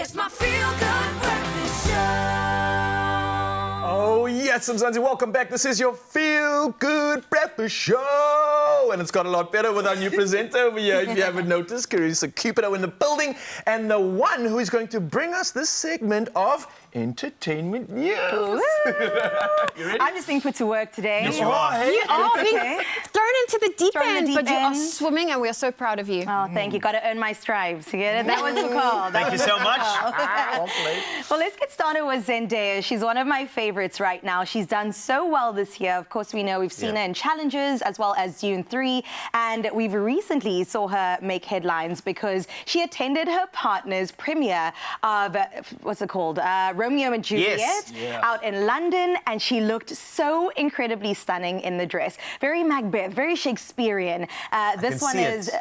It's my feel-good breakfast show. Oh, yes, Mzansi, welcome back. This is your Feel Good Breakfast Show. And it's got a lot better with our new presenter over here, if you haven't noticed. Carissa Cupido in the building. And the one who is going to bring us this segment of entertainment news. You ready? I'm just being put to work today. Yes, you are. Hey? You are being thrown into the deep Thrown in end, the but deep you are end. swimming, and we are so proud of you. Oh, thank you. Got to earn my stripes. You get it? That was the call. Thank you so much. Well, let's get started with Zendaya. She's one of my favorites right now. She's done so well this year. Of course, we know we've seen her in Challenges as well as Dune 3. And we've recently saw her make headlines because she attended her partner's premiere of, what's it called? Romeo and Juliet out in London. And she looked so incredibly stunning in the dress. Very Macbeth, very Shakespearean. This one is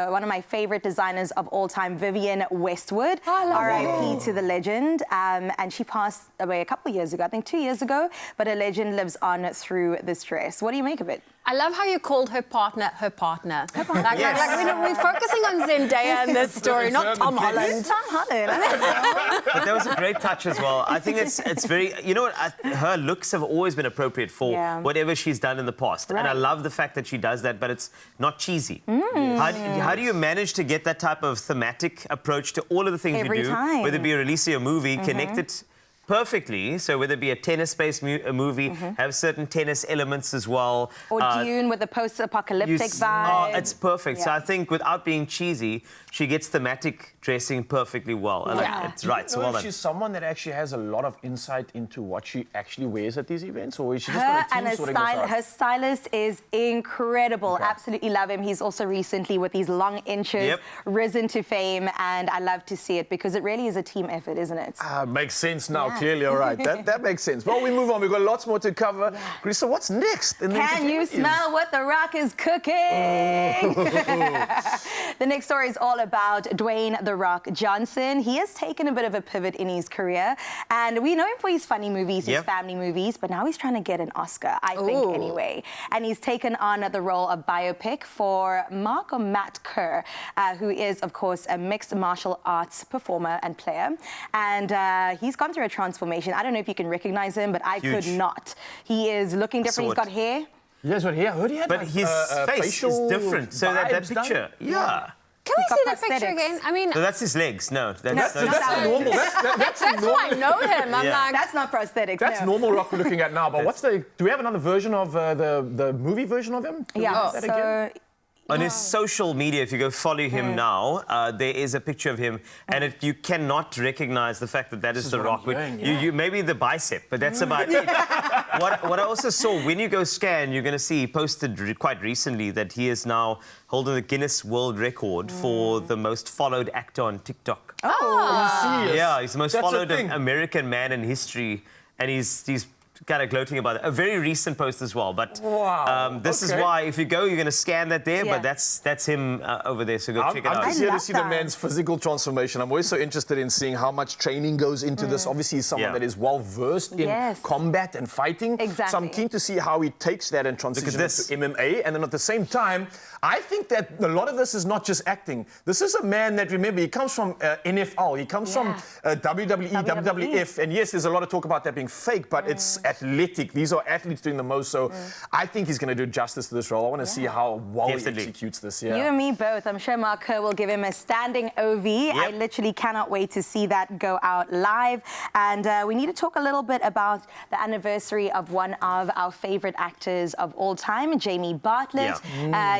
one of my favorite designers of all time, Vivienne Westwood. R.I.P. to the legend. And she passed away a couple of years ago, I think 2 years ago, but a legend lives on through this dress. What do you make of it? I love how you called her partner her partner. Like we're focusing on Zendaya in this story, not Tom Holland. It's Tom Holland. But that was a great touch as well. I think it's very, you know what, her looks have always been appropriate for whatever she's done in the past. And I love the fact that she does that, but it's not cheesy. How do you manage to get that type of thematic approach to all of the things Every you do, time. whether it be releasing a movie, connect it perfectly, so whether it be a tennis-based movie, have certain tennis elements as well. Or Dune with the post-apocalyptic vibe. Oh, it's perfect. So I think without being cheesy, she gets thematic dressing perfectly well. And it's right, so well done. She's someone that actually has a lot of insight into what she actually wears at these events, or is she just got a team sorting this out? Her stylist is incredible. Absolutely love him. He's also recently, with these long inches, risen to fame, and I love to see it because it really is a team effort, isn't it? Makes sense now, clearly. All right, that makes sense. Well, we move on. We've got lots more to cover. Carissa, what's next? Can you smell what The Rock is cooking? The next story is all about Dwayne The Rock Johnson. He has taken a bit of a pivot in his career, and we know him for his funny movies, his family movies, but now he's trying to get an Oscar, I think, anyway. And he's taken on the role of biopic for Matt Kerr, who is, of course, a mixed martial arts performer and player. And he's gone through a transformation. I don't know if you can recognize him, but I could not. He is looking different. He's got hair. Yes, but here, I heard he had But his face is different. So that picture, Can we see the picture again? I mean, So that's his legs. No, That's normal. That's that's how I know him. I'm like, That's not prosthetics. That's no. normal Rock we're looking at now. But what's do we have another version of the movie version of him? Yeah, That again? On his social media, if you go follow him now, there is a picture of him, and you cannot recognize the fact that that is The Rock. You maybe the bicep, but that's about it. What I also saw, when you go scan, you're going to see he posted quite recently that he is now holding the Guinness World Record for the most followed actor on TikTok. Yeah, he's the most followed American man in history, and he's kind of gloating about it. A very recent post as well, but this is why if you go, you're going to scan that there, but that's him over there, so go check it out. I'm just here to see the man's physical transformation. I'm always so interested in seeing how much training goes into this. Obviously, he's someone that is well-versed in combat and fighting. Exactly. So I'm keen to see how he takes that and transitions into MMA. And then at the same time, I think that a lot of this is not just acting. This is a man that, remember, he comes from NFL. He comes from WWE, WWF. And yes, there's a lot of talk about that being fake, but it's athletic. These are athletes doing the most. So I think he's going to do justice to this role. I want to see how well he executes this. You and me both. I'm sure Mark Kerr will give him a standing OV. I literally cannot wait to see that go out live. And we need to talk a little bit about the anniversary of one of our favorite actors of all time, Jamie Bartlett.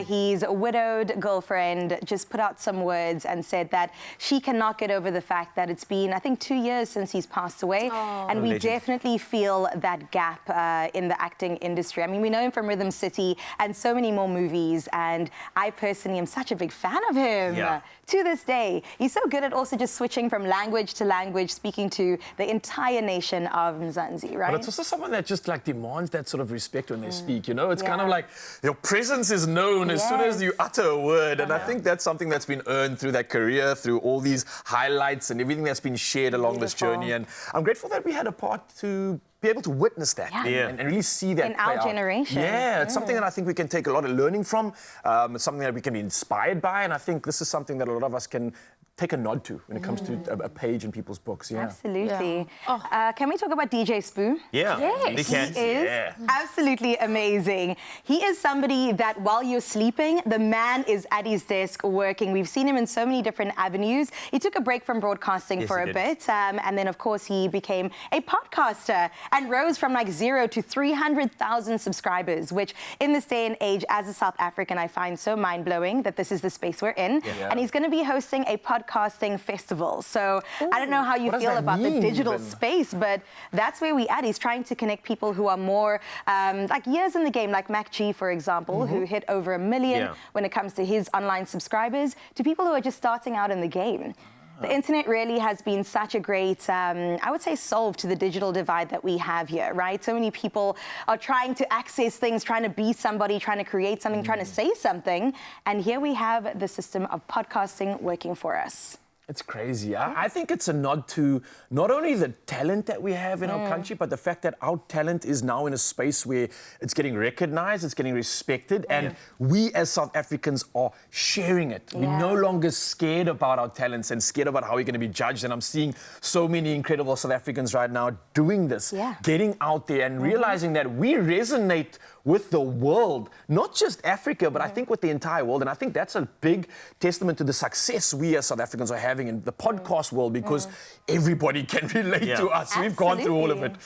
His widowed girlfriend just put out some words and said that she cannot get over the fact that it's been, I think, 2 years since he's passed away. And we definitely feel that gap in the acting industry. I mean, we know him from Rhythm City and so many more movies. And I personally am such a big fan of him to this day. He's so good at also just switching from language to language, speaking to the entire nation of Mzansi, right? But it's also someone that just like demands that sort of respect when they speak, you know? It's kind of like your presence is known as soon as you utter a word. And I think that's something that's been earned through that career, through all these highlights and everything that's been shared along this journey. And I'm grateful that we had a part to be able to witness that and really see that in our generation. It's something that I think we can take a lot of learning from. It's something that we can be inspired by, and I think this is something that a lot of us can take a nod to when it comes to a page in people's books. Yeah. Absolutely. Yeah. Can we talk about DJ Spoo? Yeah. Yes. We can. He is absolutely amazing. He is somebody that while you're sleeping, the man is at his desk working. We've seen him in so many different avenues. He took a break from broadcasting for a bit, and then, of course, he became a podcaster and rose from like 0 to 300,000 subscribers, which in this day and age, as a South African, I find so mind-blowing that this is the space we're in. Yeah. And he's going to be hosting a podcasting festival. So I don't know how you What does feel that about the mean, digital even? space, but that's where we at. He's trying to connect people who are more like years in the game, like Mac G, for example, who hit over 1 million when it comes to his online subscribers, to people who are just starting out in the game. The internet really has been such a great, I would say, solve to the digital divide that we have here, right? So many people are trying to access things, trying to be somebody, trying to create something, trying to say something. And here we have the system of podcasting working for us. It's crazy. I think it's a nod to not only the talent that we have in our country, but the fact that our talent is now in a space where it's getting recognized, it's getting respected, and we as South Africans are sharing it. We're no longer scared about our talents and scared about how we're going to be judged. And I'm seeing so many incredible South Africans right now doing this, getting out there and realizing that we resonate with the world, not just Africa, but I think with the entire world. And I think that's a big testament to the success we as South Africans are having in the podcast world, because everybody can relate to us. We've gone through all of it.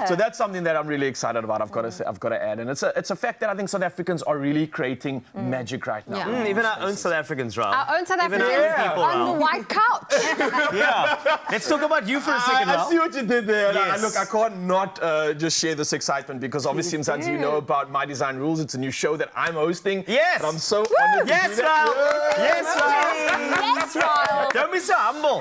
So that's something that I'm really excited about. I've got to say, I've got to add, and it's a fact that I think South Africans are really creating magic right now. Yeah. Even our own South Africans, Rob. Our own South Even Africans our own people, on Rob. the white couch. Let's talk about you for a second, I Rob. see what you did there. Yes. Look, I can't not just share this excitement, because obviously, since you know about My Design Rules, it's a new show that I'm hosting. Yes. And I'm so honored to do that. Rob. Yes, Rob. Yes, Rob. Don't be so humble.